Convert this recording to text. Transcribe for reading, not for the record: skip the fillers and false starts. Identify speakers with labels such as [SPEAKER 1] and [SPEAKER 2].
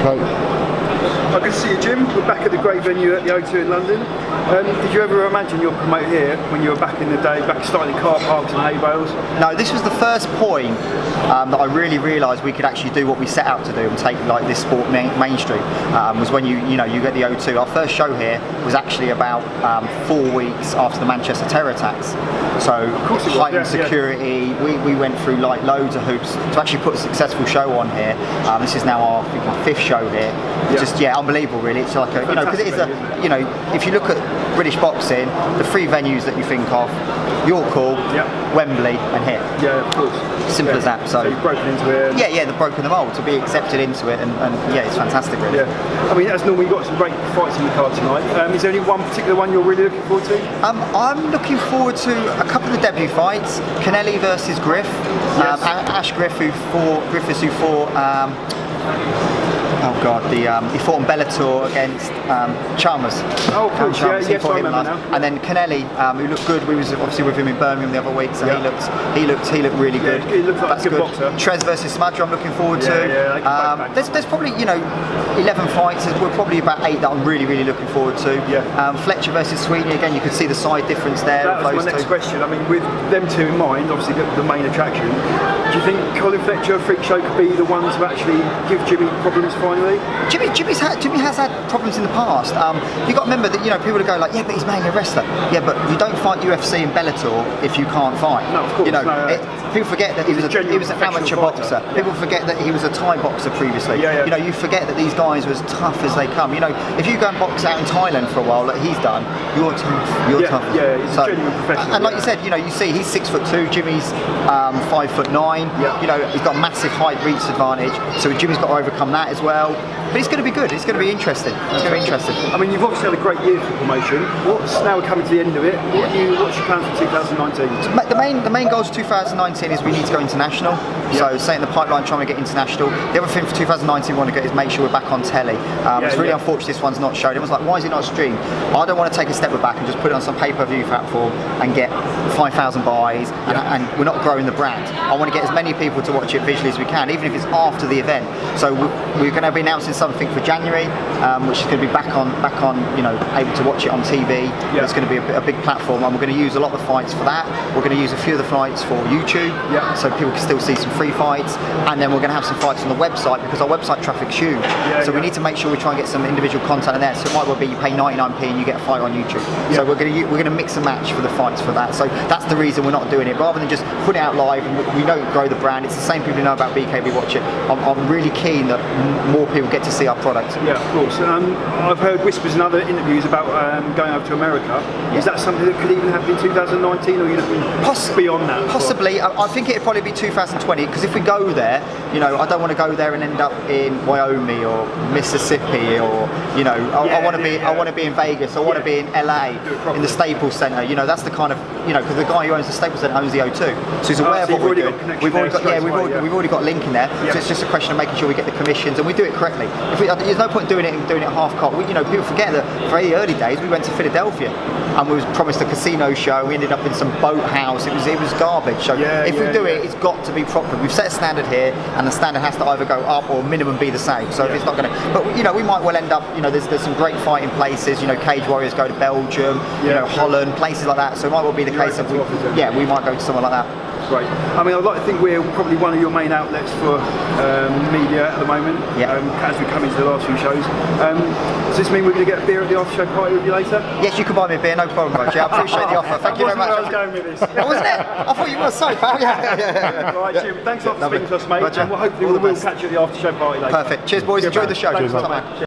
[SPEAKER 1] Great.
[SPEAKER 2] Good to see you, Jim. We're back at the great venue at the O2 in London. Did you ever imagine your promoter here when you were back in the day, back starting in car parks and hay bales?
[SPEAKER 3] No, this was the first point that I really realised we could actually do what we set out to do and take like this sport mainstream. Was when you get the O2. Our first show here was actually about 4 weeks after the Manchester terror attacks. So heightened security. Yeah. We went through like loads of hoops to actually put a successful show on here. This is now our 5th show here. Just unbelievable really. It's like because it is if you look at British boxing, the 3 venues that you think of: York Hall, Wembley, and here.
[SPEAKER 2] Yeah, of course.
[SPEAKER 3] Simple as that. So
[SPEAKER 2] you've broken into it.
[SPEAKER 3] Yeah, they've broken the mould to be accepted into it, and yeah, it's fantastic really.
[SPEAKER 2] Yeah. I mean, as normal, you've got some great fights in the card tonight. Is there any one particular one you're really looking forward to?
[SPEAKER 3] I'm looking forward to a couple of the debut fights: Kennelly versus Griff. Ash Griff, who fought. Oh God, he fought on Bellator against Chalmers.
[SPEAKER 2] Oh, of course,
[SPEAKER 3] he fought him last. And then Kennelly, who looked good. We was obviously with him in Birmingham the other week, so he looked really good.
[SPEAKER 2] He looked like a good boxer.
[SPEAKER 3] Trez versus Smudger, I'm looking forward to. There's probably 11 fights. We're probably about 8 that I'm really looking forward to. Fletcher versus Sweeney, again, you could see the side difference there.
[SPEAKER 2] That was my next question. I mean, with them two in mind, obviously the main attraction. Do you think Colin Fletcher, Freak Show, could be the ones to actually give Jimmy problems finally?
[SPEAKER 3] Jimmy has had problems in the past. You got to remember that people would go like, yeah, but he's mainly a wrestler. Yeah, but you don't fight UFC and Bellator if you can't fight.
[SPEAKER 2] No, of course.
[SPEAKER 3] People forget that he was an amateur boxer. People forget that he was a Thai boxer previously. You forget that these guys were as tough as they come. If you go and box out in Thailand for a while, like he's done, you're tough. You're tough.
[SPEAKER 2] Yeah, he's a genuine professional.
[SPEAKER 3] And like you said, you see he's 6'2", Jimmy's 5'9". He's got a massive height reach advantage, so Jimmy's got to overcome that as well. But it's going to be good. It's going to be interesting.
[SPEAKER 2] I mean, you've obviously had a great year for promotion. What's now coming to the end of it? What's your plan for 2019?
[SPEAKER 3] The main goal for 2019 is we need to go international. So setting the pipeline, trying to get international. The other thing for 2019 we want to get is make sure we're back on telly. It's really unfortunate this one's not shown. Everyone's like, why is it not streamed? I don't want to take a step back and just put it on some pay-per-view platform and get 5,000 buys and we're not growing the brand. I want to get as many people to watch it visually as we can, even if it's after the event. So we're going to be announcing something for January, which is going to be back on able to watch it on TV. It's going to be a big platform, and we're going to use a lot of the fights for that. We're going to use a few of the fights for YouTube, so people can still see some free fights, and then we're going to have some fights on the website because our website traffic's huge. So we need to make sure we try and get some individual content in there. So it might well be you pay 99p and you get a fight on YouTube. So we're going to mix and match for the fights for that. So that's the reason we're not doing it, rather than just put it out live. And we don't grow the brand. It's the same people who know about BKB watch it. I'm really keen that more people get to see our product.
[SPEAKER 2] Yeah, of course. I've heard whispers in other interviews about going over to America. Is that something that could even happen in 2019, or are you looking beyond that?
[SPEAKER 3] Possibly. I think it'd probably be 2020, because if we go there, I don't want to go there and end up in Wyoming or Mississippi, or I want to be in Vegas. I want to be in LA, in the Staples Center. That's the kind of because the guy who owns the Staples Center owns the O2, so he's aware of what we're doing. We've already got a link in there. So it's just a question of making sure we get the commissions and we do it correctly. There's no point doing it half cocked. People forget that very early days we went to Philadelphia and we was promised a casino show. We ended up in some boathouse. It was garbage. So if we do it, it's got to be proper. We've set a standard here, and the standard has to either go up or minimum be the same. So if it's not going to, but we might well end up. There's some great fighting places. Cage Warriors go to Belgium, Holland, places like that. So it might well be the case of we might go to somewhere like that.
[SPEAKER 2] Great. I mean, I'd like to think we're probably one of your main outlets for media at the moment, as we come into the last few shows. Does this mean we're going to get a beer at the after-show party with you later?
[SPEAKER 3] Yes, you can buy me a beer, no problem, Roger. I appreciate the offer. Thank you very much.
[SPEAKER 2] I was going with this.
[SPEAKER 3] Wasn't it? I thought you were so pal.
[SPEAKER 2] Right, Jim, thanks a lot for speaking to us, mate.
[SPEAKER 3] Roger.
[SPEAKER 2] And hopefully we'll catch you at the after-show party later.
[SPEAKER 3] Perfect. Cheers, boys. Enjoy the show.
[SPEAKER 2] Thanks, man.